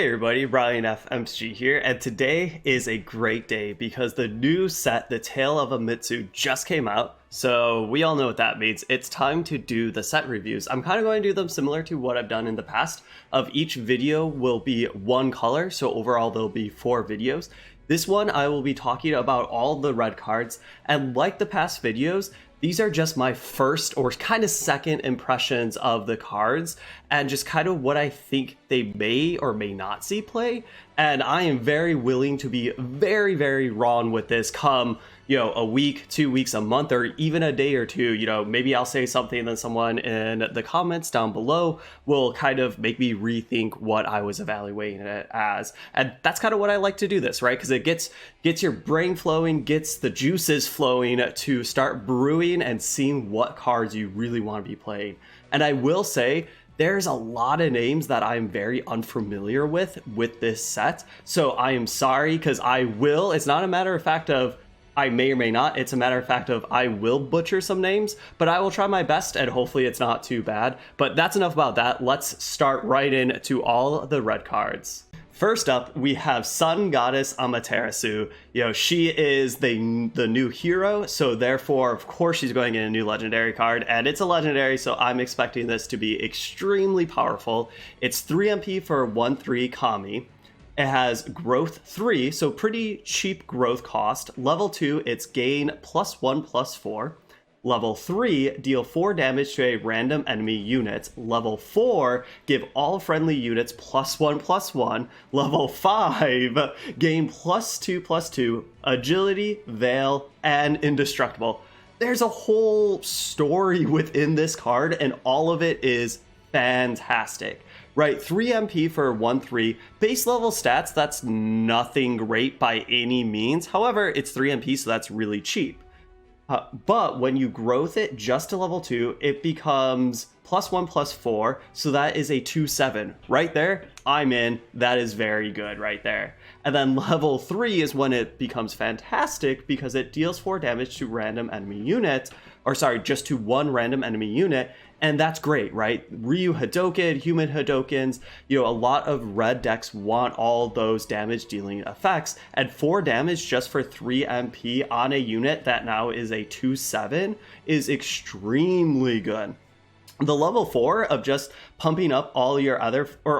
Hey everybody, Ryan FMG here, and today is a great day because the new set, the Tale of Amatsu, just came out. So we all know what that means. It's time to do the set reviews. I'm kind of going to do them similar to what I've done in the past. Of each video will be one color, so overall there'll be 4 videos. This one I will be talking about all the red cards, and like the past videos, these are just my first or kind of second impressions of the cards and just kind of what I think they may or may not see play. And I am very willing to be very, very wrong with this come, a week, 2 weeks, a month, or even a day or two. Maybe I'll say something and then someone in the comments down below will kind of make me rethink what I was evaluating it as. And that's kind of what I like to do this, right? Because it gets your brain flowing, gets the juices flowing to start brewing and seeing what cards you really want to be playing. And I will say, there's a lot of names that I'm very unfamiliar with this set. So I am sorry, because it's not a matter of fact of I may or may not, it's a matter of fact of I will butcher some names, but I will try my best and hopefully it's not too bad. But that's enough about that. Let's start right into all the red cards. First up, we have Sun Goddess Amaterasu. She is the new hero, so therefore, of course, she's going in a new legendary card, and it's a legendary, so I'm expecting this to be extremely powerful. It's 3 MP for 1/3 Kami. It has growth 3, so pretty cheap growth cost. Level 2, it's gain +1/+4. Level 3, deal 4 damage to a random enemy unit. Level 4, give all friendly units +1/+1. Level 5, gain +2/+2, agility, veil, and indestructible. There's a whole story within this card, and all of it is fantastic. Right, 3 MP for 1/3. Base level stats, that's nothing great by any means. However, it's 3 MP, so that's really cheap. But when you growth it just to level 2, it becomes +1/+4, so that is a 2/7. Right there, I'm in. That is very good right there. And then level 3 is when it becomes fantastic because it deals 4 damage to random enemy unit, just to one random enemy unit, and that's great, right? Ryu Hadoken, human Hadokens, a lot of red decks want all those damage dealing effects, and 4 damage just for 3 MP on a unit that now is a 2/7 is extremely good. The level 4 of just pumping up all your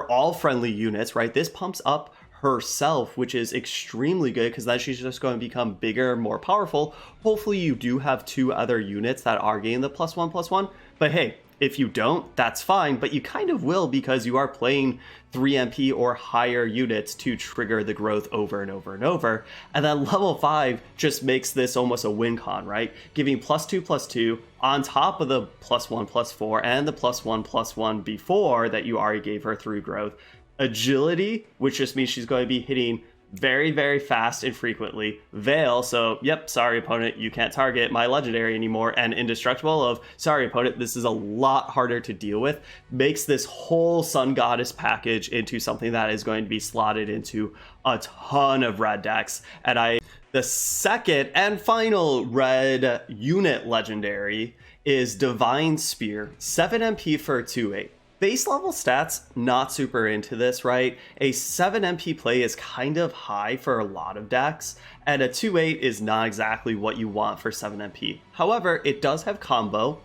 all friendly units, right? This pumps up herself, which is extremely good because then she's just going to become bigger, more powerful. Hopefully you do have 2 other units that are getting the +1/+1, but hey, if you don't, that's fine, but you kind of will because you are playing 3 MP or higher units to trigger the growth over and over and over. And then level 5 just makes this almost a win con, right? Giving +2/+2 on top of the +1/+4 and the +1/+1 before that you already gave her through growth. Agility, which just means she's going to be hitting very, very fast and frequently. Veil, so yep, sorry opponent, you can't target my legendary anymore. And indestructible of, sorry opponent, this is a lot harder to deal with. Makes this whole Sun Goddess package into something that is going to be slotted into a ton of red decks. And the second and final red unit legendary is Divine Spear, 7 MP for 2/8. Base level stats, not super into this, right? A 7 MP play is kind of high for a lot of decks, and a 2/8 is not exactly what you want for 7 MP. However, it does have combo,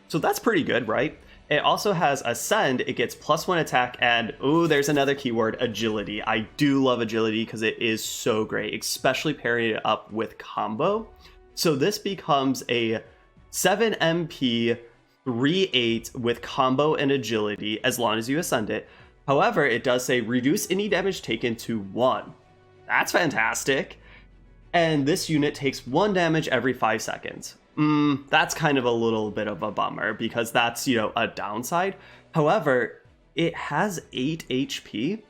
so that's pretty good, right? It also has Ascend, it gets +1 attack, and there's another keyword, agility. I do love agility because it is so great, especially pairing it up with combo. So this becomes a 7 MP 3/8 with combo and agility as long as you ascend it. However, it does say reduce any damage taken to 1. That's fantastic. And this unit takes 1 damage every 5 seconds. That's kind of a little bit of a bummer because that's, a downside. However, it has 8 HP.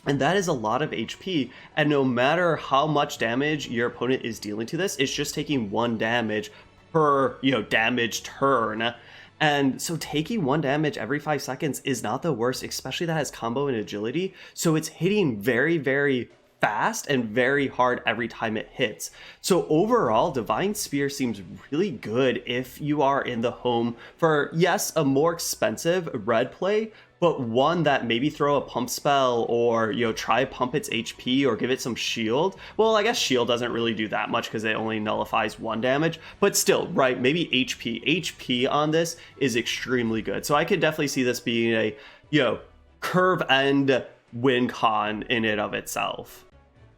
And that is a lot of HP, and no matter how much damage your opponent is dealing to this, it's just taking 1 damage per, damage turn. And so taking 1 damage every 5 seconds is not the worst, especially that has combo and agility. So it's hitting very, very fast and very hard every time it hits. So overall, Divine Spear seems really good if you are in the home for, yes, a more expensive red play, but one that maybe throw a pump spell or, try pump its HP or give it some shield. Well, I guess shield doesn't really do that much because it only nullifies 1 damage, but still, right, maybe HP on this is extremely good. So I could definitely see this being a, curve end win con in and of itself.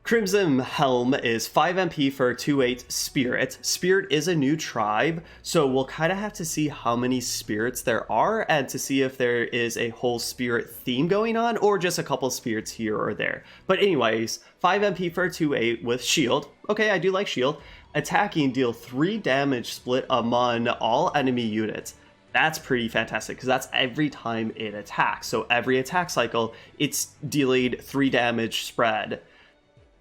Crimson Helm is 5 MP for 2/8 Spirit. Spirit is a new tribe, so we'll kind of have to see how many spirits there are and to see if there is a whole spirit theme going on or just a couple spirits here or there. But anyways, 5 MP for 2/8 with shield. Okay, I do like shield. Attacking, deal 3 damage split among all enemy units. That's pretty fantastic because that's every time it attacks. So every attack cycle, it's dealing 3 damage spread.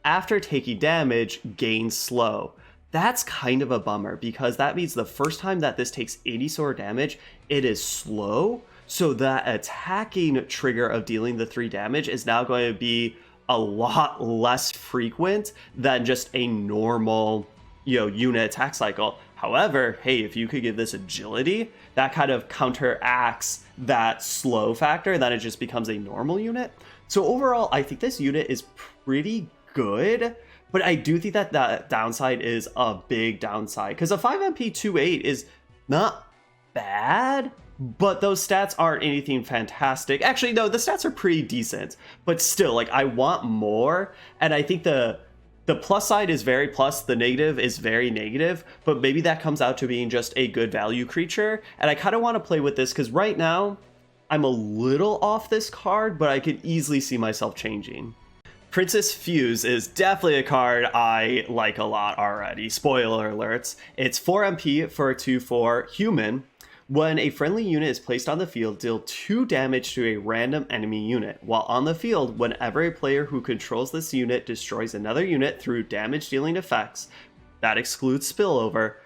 After taking damage, gain slow. That's kind of a bummer because that means the first time that this takes any sort of damage, it is slow. So that attacking trigger of dealing the 3 damage is now going to be a lot less frequent than just a normal, unit attack cycle. However, hey, if you could give this agility, that kind of counteracts that slow factor, then it just becomes a normal unit. So overall, I think this unit is pretty good, but I do think that that downside is a big downside because a 5 MP 2/8 is not bad, but those stats aren't anything fantastic. Actually, no, the stats are pretty decent, but still, like, I want more, and I think the plus side is very plus, the negative is very negative, but maybe that comes out to being just a good value creature, and I kind of want to play with this because right now, I'm a little off this card, but I could easily see myself changing. Princess Fuse is definitely a card I like a lot already. Spoiler alerts. It's 4 MP for a 2/4 human. When a friendly unit is placed on the field, deal 2 damage to a random enemy unit. While on the field, whenever a player who controls this unit destroys another unit through damage dealing effects, that excludes spillover,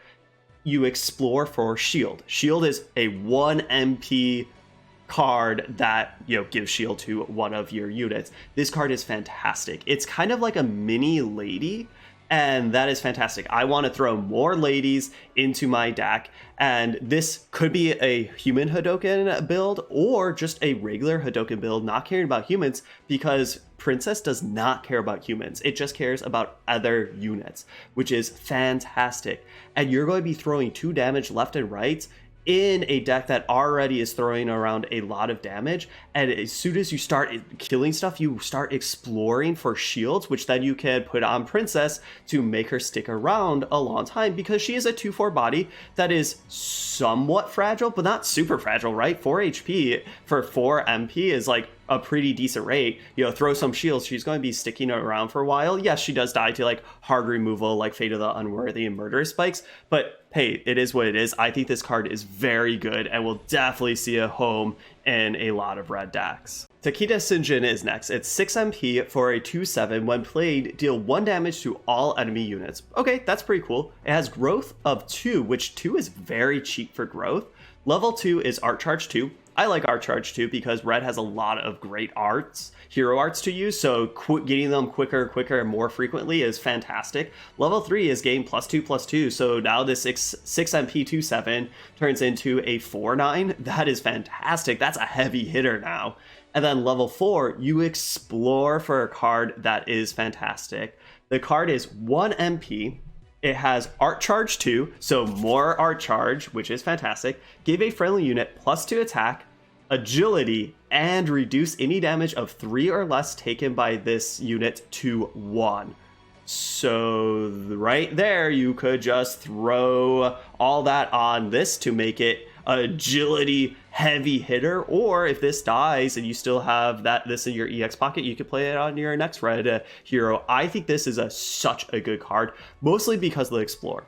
you explore for shield. Shield is a 1 MP card that gives shield to one of your units. This card is fantastic. It's kind of like a mini lady, and that is fantastic. I want to throw more ladies into my deck, and this could be a human Hadoken build or just a regular Hadoken build, not caring about humans, because Princess does not care about humans. It just cares about other units, which is fantastic. And you're going to be throwing 2 damage left and right in a deck that already is throwing around a lot of damage, and as soon as you start killing stuff, you start exploring for shields, which then you can put on Princess to make her stick around a long time, because she is a 2/4 body that is somewhat fragile, but not super fragile, right? 4 HP for 4 MP is like a pretty decent rate. Throw some shields, she's going to be sticking around for a while. Yes, she does die to like hard removal, like Fate of the Unworthy and Murderous Spikes, but hey, it is what it is. I think this card is very good and will definitely see a home in a lot of red decks. Takeda Shingen is next. It's 6 MP for a 2/7. When played, deal 1 damage to all enemy units. Okay, that's pretty cool. It has growth of 2, which 2 is very cheap for growth. Level 2 is Art Charge 2. I like Art Charge 2 because red has a lot of great arts, hero arts to use, so getting them quicker, and more frequently is fantastic. Level 3 is gain +2/+2, so now this 6 MP 2/7 turns into a 4/9. That is fantastic. That's a heavy hitter now. And then level 4, you explore for a card that is fantastic. The card is 1 MP. It has Art Charge 2, so more Art Charge, which is fantastic. Give a friendly unit +2 attack, agility, and reduce any damage of 3 or less taken by this unit to 1. So right there, you could just throw all that on this to make it agility heavy hitter, or if this dies and you still have this in your EX pocket, you could play it on your next red hero. I think this is such a good card, mostly because of the Explore.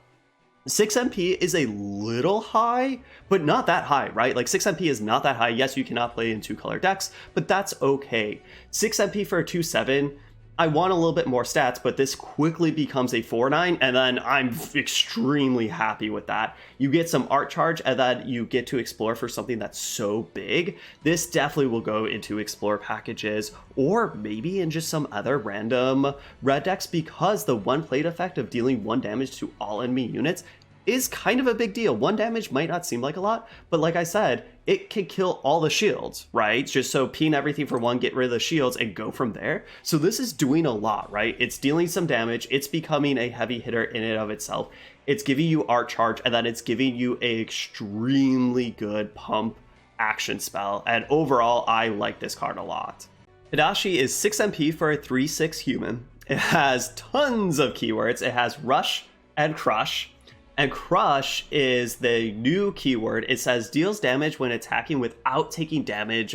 6 MP is a little high, but not that high, right? Like 6 MP is not that high. Yes, you cannot play in 2-color decks, but that's okay. 6 MP for a 2/7, I want a little bit more stats, but this quickly becomes a 4/9, and then I'm extremely happy with that. You get some Art Charge, and then you get to explore for something that's so big. This definitely will go into Explore packages, or maybe in just some other random red decks, because the 1 plate effect of dealing 1 damage to all enemy units is kind of a big deal. 1 damage might not seem like a lot, but like I said, it can kill all the shields, right? Just so peen everything for 1, get rid of the shields, and go from there. So this is doing a lot, right? It's dealing some damage. It's becoming a heavy hitter in and of itself. It's giving you art charge, and then it's giving you an extremely good pump action spell. And overall, I like this card a lot. Hidashi is 6 MP for a 3/6 human. It has tons of keywords. It has Rush and Crush. And Crush is the new keyword. It says deals damage when attacking without taking damage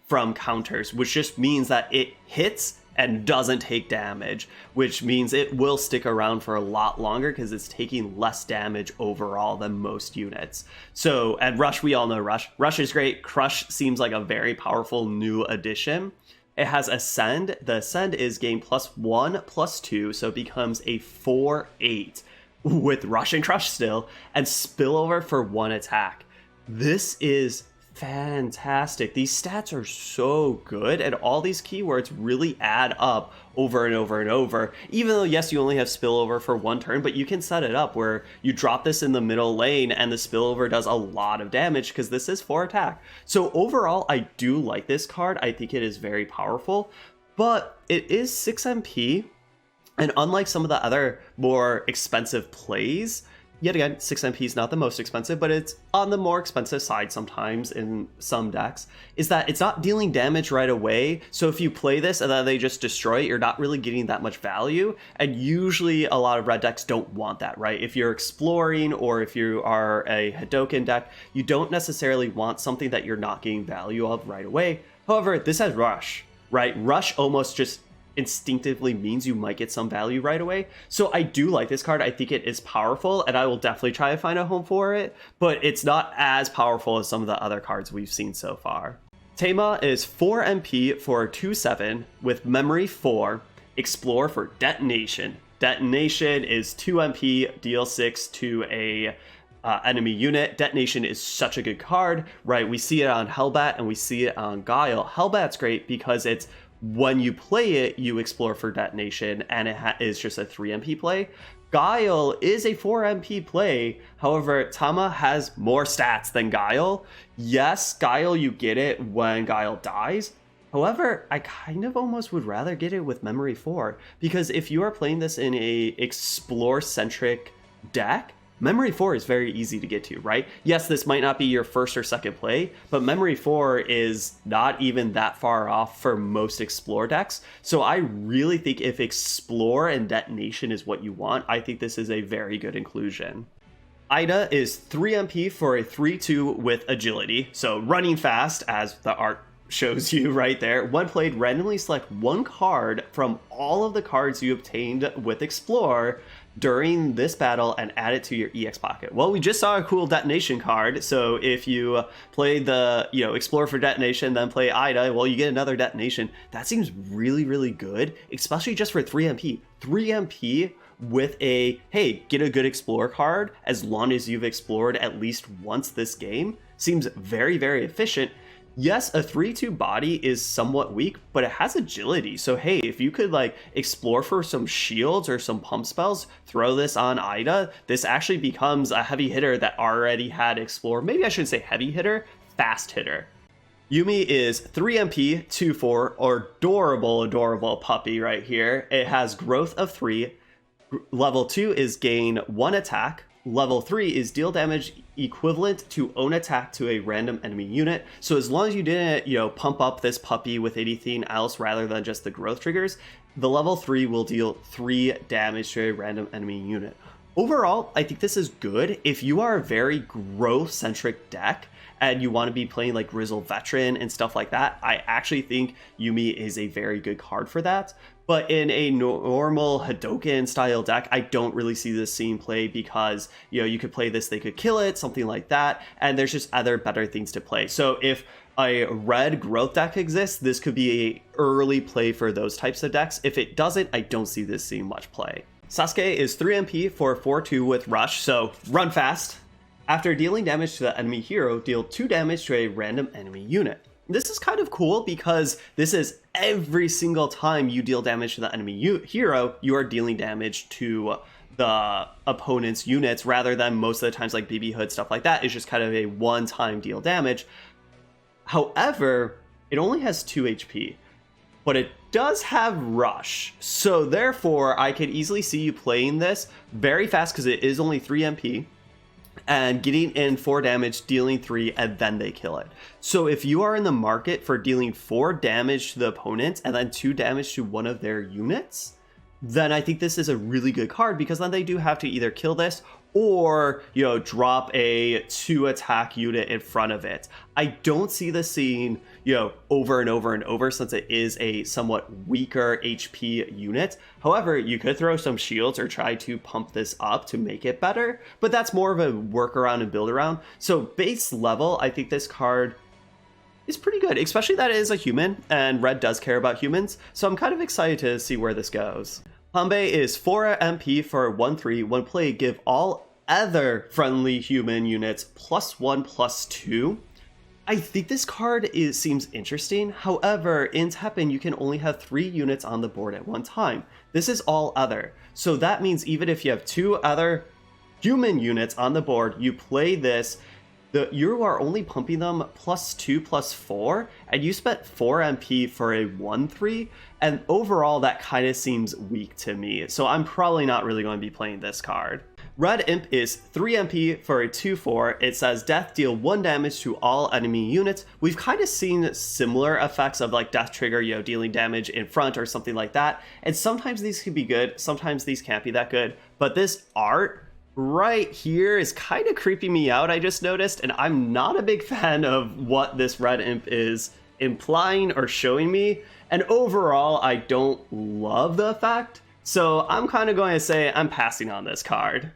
from counters, which just means that it hits and doesn't take damage, which means it will stick around for a lot longer because it's taking less damage overall than most units. So, and Rush, we all know Rush. Rush is great. Crush seems like a very powerful new addition. It has Ascend. The Ascend is gain +1/+2, so it becomes a 4/8 with Rush and Crush still, and Spillover for 1 attack. This is fantastic. These stats are so good, and all these keywords really add up over and over and over. Even though, yes, you only have Spillover for 1 turn, but you can set it up where you drop this in the middle lane and the Spillover does a lot of damage because this is 4 attack. So overall, I do like this card. I think it is very powerful, but it is 6 MP, and unlike some of the other more expensive plays, yet again, 6 MP is not the most expensive, but it's on the more expensive side sometimes in some decks, is that it's not dealing damage right away. So if you play this and then they just destroy it, you're not really getting that much value. And usually a lot of red decks don't want that, right? If you're exploring or if you are a Hadoken deck, you don't necessarily want something that you're not getting value of right away. However, this has Rush, right? Rush almost just instinctively means you might get some value right away. So I do like this card. I think it is powerful, and I will definitely try to find a home for it, but it's not as powerful as some of the other cards we've seen so far. Tama is 4 MP for 2/7 with Memory 4, Explore for Detonation. Detonation is 2 MP, deal 6 to a enemy unit. Detonation is such a good card, right? We see it on Hellbat and we see it on Guile. Hellbat's great because it's when you play it, you explore for detonation, and it is just a 3 MP play. Guile is a 4 MP play. However, Tama has more stats than Guile. Yes, Guile, you get it when Guile dies. However, I kind of almost would rather get it with Memory 4, because if you are playing this in a explore-centric deck, Memory 4 is very easy to get to, right? Yes, this might not be your first or second play, but Memory 4 is not even that far off for most Explore decks. So I really think if Explore and Detonation is what you want, I think this is a very good inclusion. Ida is 3 MP for a 3/2 with Agility, so running fast, as the art shows you right there. When played, randomly select 1 card from all of the cards you obtained with Explore during this battle and add it to your EX pocket. Well, we just saw a cool Detonation card, so if you play the, Explore for Detonation, then play Ida, well, you get another Detonation. That seems really, really good, especially just for 3 MP. 3 MP with a, hey, get a good Explore card as long as you've explored at least once this game seems very, very efficient. Yes, a 3/2 body is somewhat weak, but it has agility. So hey, if you could explore for some shields or some pump spells, throw this on Ida, this actually becomes a heavy hitter that already had explore. Maybe I shouldn't say heavy hitter, fast hitter. Yumi is 3 MP, 2/4, adorable puppy right here. It has growth of 3. Level 2 is gain 1 attack. Level 3 is deal damage equivalent to own attack to a random enemy unit. So as long as you didn't, pump up this puppy with anything else rather than just the growth triggers, the level 3 will deal 3 damage to a random enemy unit. Overall, I think this is good. If you are a very growth-centric deck and you want to be playing like Grizzle Veteran and stuff like that, I actually think Yumi is a very good card for that. But in a normal Hadoken style deck, I don't really see this scene play because, you could play this, they could kill it, something like that, and there's just other better things to play. So if a red growth deck exists, this could be a early play for those types of decks. If it doesn't, I don't see this seeing much play. Sasuke is 3 MP for 4/2 with Rush, so run fast. After dealing damage to the enemy hero, deal 2 damage to a random enemy unit. This is kind of cool because this is every single time you deal damage to the enemy hero, you are dealing damage to the opponent's units rather than most of the times like BB Hood, stuff like that. It's just kind of a one-time deal damage. However, it only has 2 HP, but it does have Rush. So therefore, I could easily see you playing this very fast because it is only 3 MP and getting in 4 damage, dealing 3, and then they kill it. So if you are in the market for dealing 4 damage to the opponent and then 2 damage to one of their units, then I think this is a really good card, because then they do have to either kill this or, you know, drop a 2 attack unit in front of it. I don't see this scene, you know, over and over and over, since it is a somewhat weaker HP unit. However, you could throw some shields or try to pump this up to make it better, but that's more of a workaround and build around. So base level, I think this card is pretty good, especially that it is a human, and red does care about humans, so I'm kind of excited to see where this goes. Hanbei is 4 MP for 1/3. When played, give all other friendly human units +1/+2. I think this card seems interesting. However, in Teppen, you can only have 3 units on the board at one time. This is all other. So that means even if you have 2 other human units on the board, you play this, you are only pumping them +2/+4, and you spent 4 MP for a 1/3, and overall that kind of seems weak to me. So I'm probably not really going to be playing this card. Red Imp is 3 MP for a 2/4. It says death, deal 1 damage to all enemy units. We've kind of seen similar effects of like death trigger, you know, dealing damage in front or something like that. And sometimes these can be good, sometimes these can't be that good. But this art right here is kind of creeping me out, I just noticed, and I'm not a big fan of what this Red Imp is implying or showing me. And overall, I don't love the effect. So I'm kind of going to say I'm passing on this card.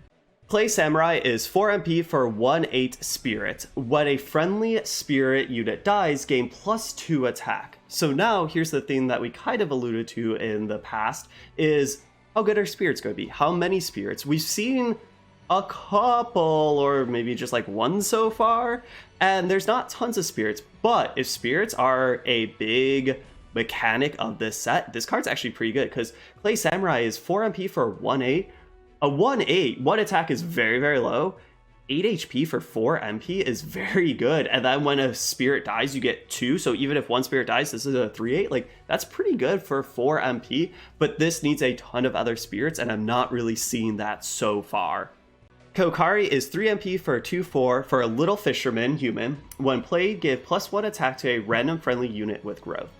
Clay Samurai is 4 MP for 1/8 Spirit. When a friendly Spirit unit dies, gain +2 attack. So now here's the thing that we kind of alluded to in the past, is how good are Spirits going to be? How many Spirits? We've seen a couple, or maybe just like 1 so far, and there's not tons of Spirits, but if Spirits are a big mechanic of this set, this card's actually pretty good, because Clay Samurai is 4 MP for 1/8. A 1/8, 1 attack is very, very low. 8 HP for 4 MP is very good, and then when a Spirit dies, you get 2, so even if 1 Spirit dies, this is a 3/8, like, that's pretty good for 4 MP, but this needs a ton of other Spirits, and I'm not really seeing that so far. Kokari is 3 MP for a 2/4 for a Little Fisherman human. When played, give +1 attack to a random friendly unit with growth.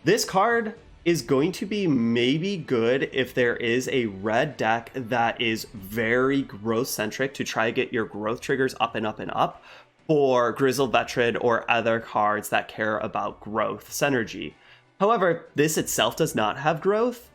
This card is going to be maybe good if there is a red deck that is very growth centric to try to get your growth triggers up and up and up, for Grizzled Veteran or other cards that care about growth synergy. However, this itself does not have growth,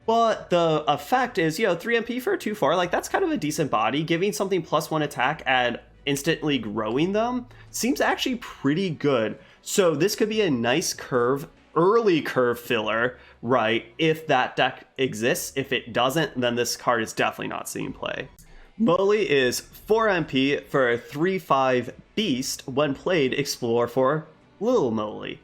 but the effect is, you know, 3 MP for a 2/4, like that's kind of a decent body. Giving something +1 attack and instantly growing them seems actually pretty good. So this could be a nice curve, early curve filler, right, if that deck exists. If it doesn't, then this card is definitely not seeing play. Molly is 4 MP for a 3/5 beast. When played, explore for Lil Molly.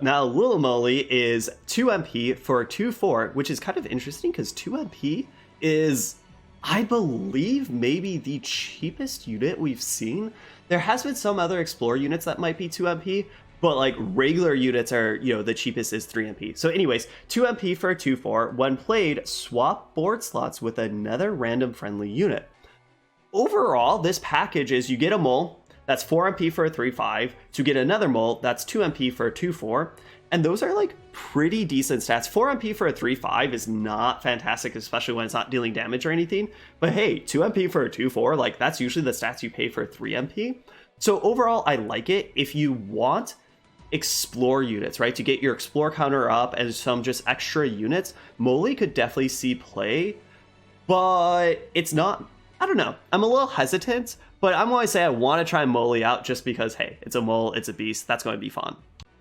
Now, Lil Molly is 2 MP for a 2/4, which is kind of interesting because 2 MP is, I believe, maybe the cheapest unit we've seen. There has been some other Explore units that might be 2 MP, but like regular units are, you know, the cheapest is 3 MP. So anyways, 2 MP for a 2/4. When played, swap board slots with another random friendly unit. Overall, this package is you get a mole, that's 4 MP for a 3/5, to get another mole, that's 2 MP for a 2/4, and those are like pretty decent stats. 4 MP for a 3/5 is not fantastic, especially when it's not dealing damage or anything, but hey, 2 MP for a 2/4, like that's usually the stats you pay for 3 MP. So overall, I like it. If you want Explore units, right, to get your Explore counter up and some just extra units, Molly could definitely see play, but it's not, I don't know, I'm a little hesitant, but I'm going to say I want to try Molly out just because, hey, it's a mole, it's a beast, that's going to be fun.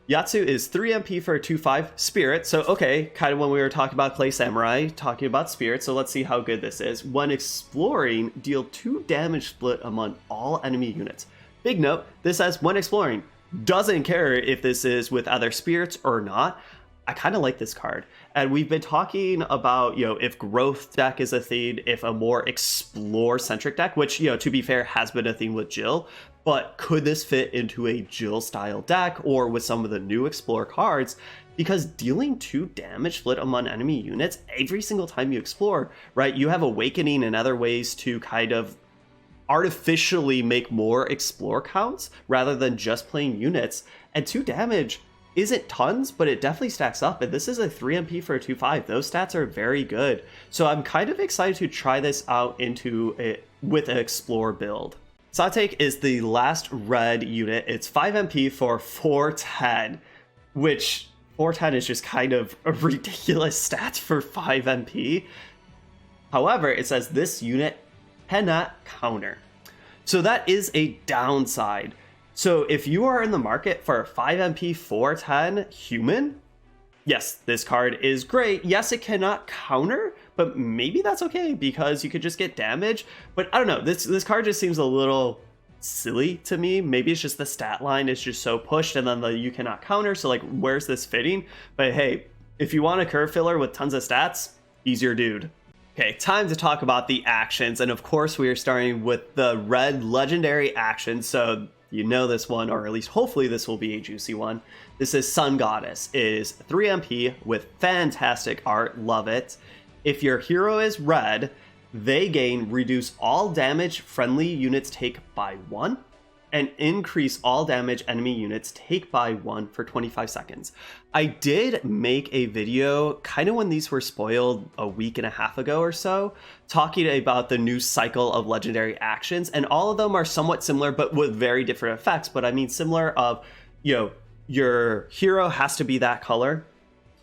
Yatsu is 3 MP for a 2/5 Spirit, so okay, kind of when we were talking about Clay Samurai, talking about Spirit, so let's see how good this is. When exploring, deal 2 damage split among all enemy units. Big note, this says when exploring, doesn't care if this is with other Spirits or not. I kind of like this card. And we've been talking about, if growth deck is a theme, if a more explore-centric deck, which, to be fair, has been a theme with Jill, but could this fit into a Jill-style deck or with some of the new explore cards? Because dealing 2 damage split among enemy units every single time you explore, right? You have Awakening and other ways to kind of artificially make more explore counts rather than just playing units. And 2 damage isn't tons, but it definitely stacks up, and this is a 3 MP for a 2/5. Those stats are very good. So I'm kind of excited to try this out with an explore build. Satake is the last red unit. It's 5 MP for 410, which 410 is just kind of a ridiculous stat for 5 MP. However, it says this unit cannot counter. So that is a downside. So if you are in the market for a 5 MP 410 human, yes, this card is great. Yes, it cannot counter, but maybe that's okay because you could just get damage. But I don't know, this card just seems a little silly to me. Maybe it's just the stat line is just so pushed and then you cannot counter. So like, where's this fitting? But hey, if you want a curve filler with tons of stats, he's your dude. Okay, time to talk about the actions. And of course, we are starting with the red legendary action. So you know this one, or at least hopefully this will be a juicy one. This is Sun Goddess. It is 3 MP with fantastic art. Love it. If your hero is red, they gain reduce all damage friendly units take by 1 and increase all damage enemy units take by 1 for 25 seconds. I did make a video kind of when these were spoiled a week and a half ago or so, talking about the new cycle of legendary actions, and all of them are somewhat similar but with very different effects. But I mean similar of, your hero has to be that color,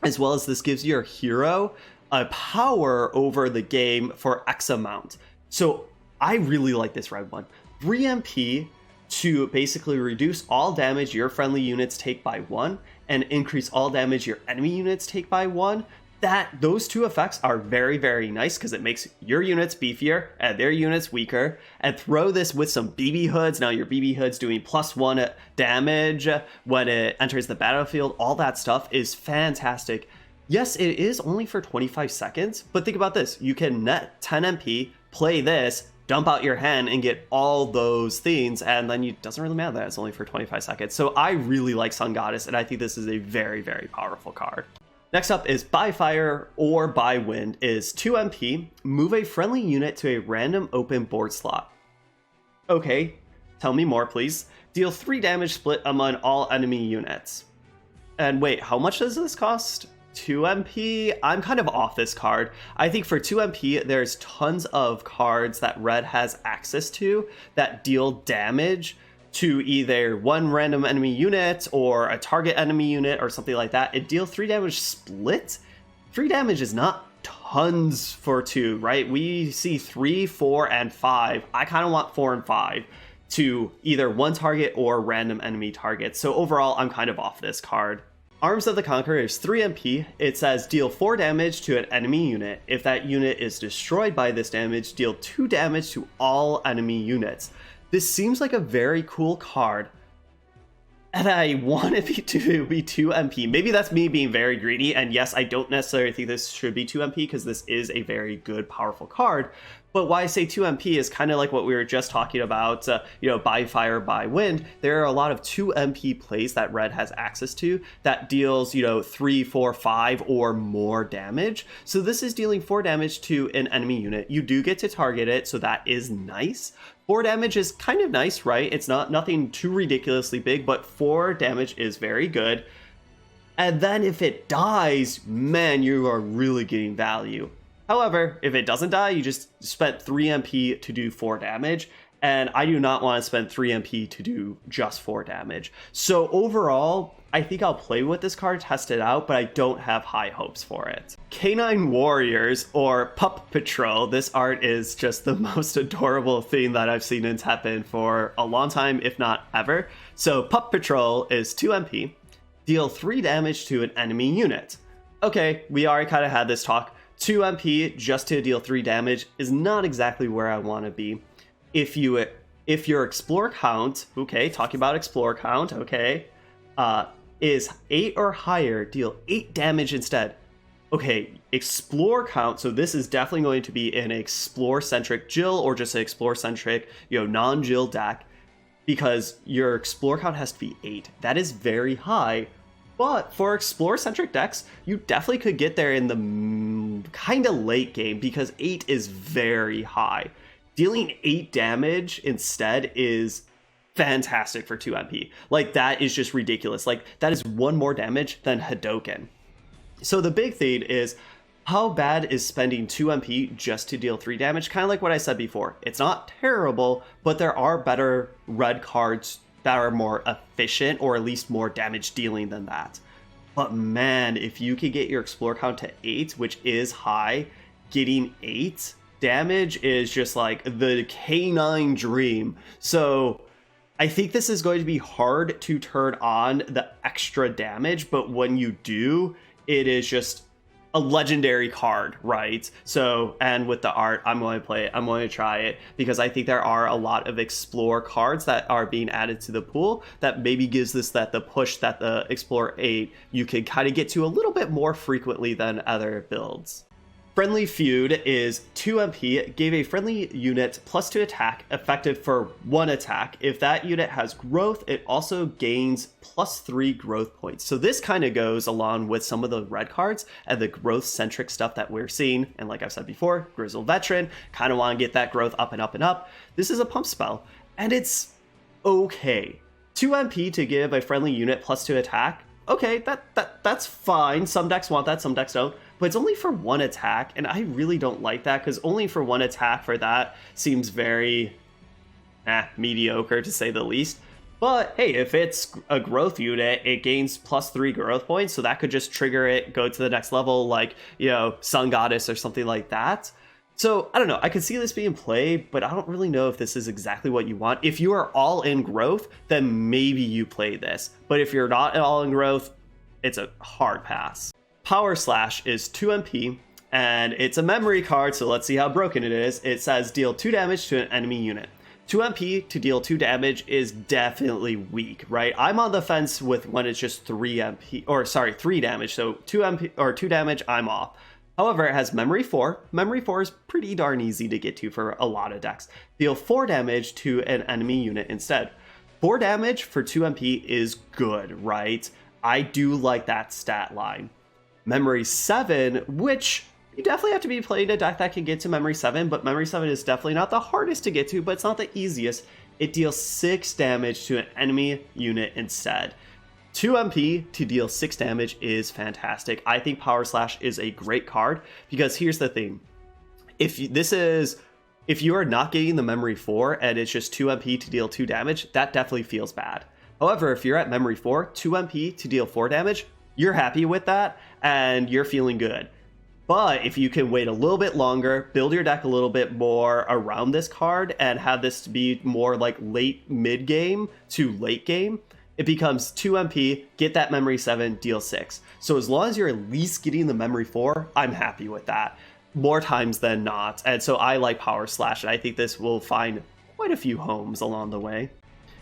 as well as this gives your hero a power over the game for X amount. So I really like this red one. 3 MP to basically reduce all damage your friendly units take by 1 and increase all damage your enemy units take by 1. Those 2 effects are very, very nice because it makes your units beefier and their units weaker. And throw this with some BB hoods. Now your BB hood's doing +1 damage when it enters the battlefield. All that stuff is fantastic. Yes, it is only for 25 seconds, but think about this. You can net 10 MP, play this, dump out your hand and get all those things, and then it doesn't really matter that it's only for 25 seconds. So I really like Sun Goddess, and I think this is a very, very powerful card. Next up is By Fire or By Wind. Is 2 MP, move a friendly unit to a random open board slot. Okay, tell me more please. Deal 3 damage split among all enemy units. And wait, how much does this cost? 2 MP? I'm kind of off this card. I think for 2 MP, there's tons of cards that red has access to that deal damage to either one random enemy unit or a target enemy unit or something like that. It deals 3 damage split. 3 damage is not tons for 2, right? We see 3, 4, and 5. I kind of want 4 and 5 to either one target or random enemy targets. So overall, I'm kind of off this card. Arms of the Conqueror is 3 MP. It says deal 4 damage to an enemy unit. If that unit is destroyed by this damage, deal 2 damage to all enemy units. This seems like a very cool card, and I want it to be 2 MP. Maybe that's me being very greedy, and yes, I don't necessarily think this should be 2 MP because this is a very good, powerful card. But why I say 2 MP is kind of like what we were just talking about, By Fire, By Wind. There are a lot of 2 MP plays that red has access to that deals, 3, 4, 5 or more damage. So this is dealing 4 damage to an enemy unit. You do get to target it, so that is nice. 4 damage is kind of nice, right? It's nothing too ridiculously big, but 4 damage is very good. And then if it dies, man, you are really getting value. However, if it doesn't die, you just spent 3 MP to do 4 damage, and I do not want to spend 3 MP to do just 4 damage. So overall, I think I'll play with this card, test it out, but I don't have high hopes for it. Canine Warriors, or Pup Patrol. This art is just the most adorable thing that I've seen in Teppen for a long time, if not ever. So Pup Patrol is 2 MP, deal 3 damage to an enemy unit. Okay, we already kind of had this talk. 2 MP just to deal 3 damage is not exactly where I want to be. If your explore count, okay, talking about explore count, okay, is 8 or higher, deal 8 damage instead. Okay, explore count, so this is definitely going to be an explore-centric Jill or just an explore-centric, non-Jill deck, because your explore count has to be 8. That is very high, but for explore-centric decks, you definitely could get there in the kind of late game, because 8 is very high. Dealing 8 damage instead is fantastic for 2 MP. Like, that is just ridiculous. Like, that is 1 more damage than Hadoken. So the big thing is, how bad is spending 2 MP just to deal 3 damage? Kind of like what I said before. It's not terrible, but there are better red cards that are more efficient, or at least more damage dealing than that. But man, if you could get your explore count to 8, which is high, getting 8 damage is just like the canine dream. So I think this is going to be hard to turn on the extra damage, but when you do, it is just a legendary card, right? So, and with the art, I'm going to play it. I'm going to try it because I think there are a lot of explore cards that are being added to the pool that maybe gives this the push that the Explore 8 you can kind of get to a little bit more frequently than other builds. Friendly Feud is 2 MP, gave a friendly unit +2 attack, effective for 1 attack. If that unit has growth, it also gains +3 growth points. So this kind of goes along with some of the red cards and the growth-centric stuff that we're seeing. And like I've said before, Grizzled Veteran, kind of want to get that growth up and up and up. This is a pump spell, and it's okay. 2 MP to give a friendly unit +2 attack. Okay, that's fine. Some decks want that, some decks don't. But it's only for 1 attack, and I really don't like that, because only for 1 attack for that seems very mediocre, to say the least. But hey, if it's a growth unit, it gains +3 growth points, so that could just trigger it, go to the next level, like, Sun Goddess or something like that. So, I don't know, I could see this being played, but I don't really know if this is exactly what you want. If you are all in growth, then maybe you play this. But if you're not all in growth, it's a hard pass. Power Slash is 2 MP, and it's a memory card, so let's see how broken it is. It says deal 2 damage to an enemy unit. 2 MP to deal 2 damage is definitely weak, right? I'm on the fence with when it's just 3 MP, or sorry, 3 damage, so 2 MP or 2 damage, I'm off. However, it has Memory 4. Memory 4 is pretty darn easy to get to for a lot of decks. Deal 4 damage to an enemy unit instead. 4 damage for 2 MP is good, right? I do like that stat line. Memory 7, which you definitely have to be playing a deck that can get to Memory 7, but Memory 7 is definitely not the hardest to get to, but it's not the easiest. It deals 6 damage to an enemy unit instead. 2 MP to deal 6 damage is fantastic. I think Power Slash is a great card, because here's the thing. If you are not getting the Memory 4 and it's just 2 MP to deal 2 damage, that definitely feels bad. However, if you're at Memory 4, 2 MP to deal 4 damage, you're happy with that and you're feeling good. But if you can wait a little bit longer, build your deck a little bit more around this card and have this to be more like late mid game to late game, it becomes 2 MP, get that Memory 7, deal 6. So as long as you're at least getting the Memory 4, I'm happy with that. More times than not. And so I like Power Slash, and I think this will find quite a few homes along the way.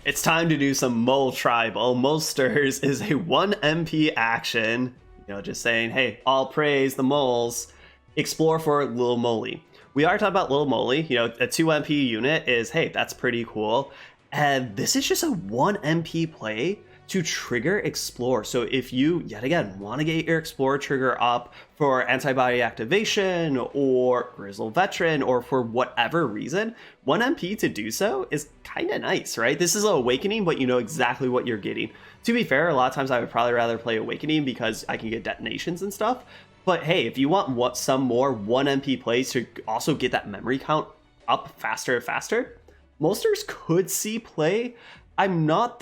It's time to do some Mole Tribal. Molsters is a 1 MP action. Just saying, hey, all praise the moles. Explore for Lil Moly. We are talking about Lil Moly. A 2 MP unit is, hey, that's pretty cool. And this is just a 1 MP play to trigger Explore. So if you, yet again, want to get your Explore trigger up for antibody activation or Grizzled Veteran or for whatever reason, 1 MP to do so is kind of nice, right? This is an Awakening, but you know exactly what you're getting. To be fair, a lot of times I would probably rather play Awakening because I can get detonations and stuff. But hey, if you want some more 1 MP plays to also get that memory count up faster and faster, Molsters could see play. I don't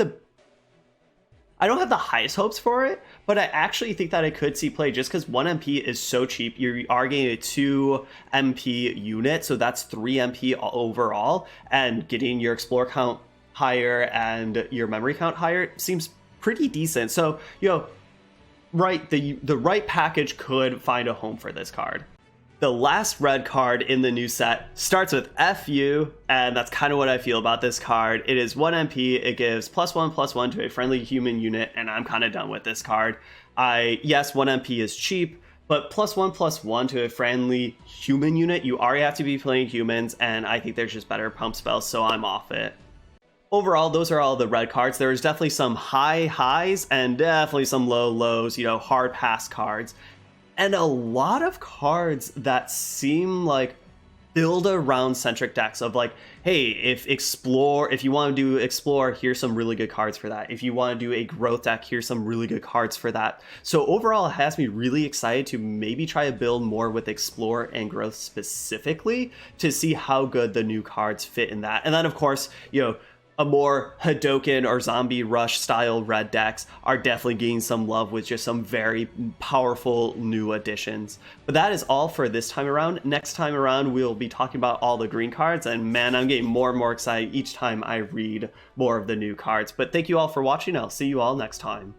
have the highest hopes for it, but I actually think that I could see play just because 1 MP is so cheap. You are getting a 2 MP unit, so that's 3 MP overall, and getting your Explore count higher and your memory count higher seems pretty decent. So, right, the right package could find a home for this card. The last red card in the new set starts with FU, and that's kind of what I feel about this card. It is 1 MP, it gives +1/+1 to a friendly human unit, and I'm kind of done with this card. Yes, 1 MP is cheap, but +1/+1 to a friendly human unit, you already have to be playing humans, and I think there's just better pump spells, so I'm off it. Overall, those are all the red cards. There's definitely some high highs and definitely some low lows, hard pass cards. And a lot of cards that seem like build around centric decks of like, hey, if you want to do explore, here's some really good cards for that. If you want to do a growth deck, here's some really good cards for that. So overall, it has me really excited to maybe try to build more with explore and growth specifically to see how good the new cards fit in that. And then of course, a more Hadoken or Zombie Rush style red decks are definitely getting some love with just some very powerful new additions. But that is all for this time around. Next time around, we'll be talking about all the green cards, and man, I'm getting more and more excited each time I read more of the new cards. But thank you all for watching. I'll see you all next time.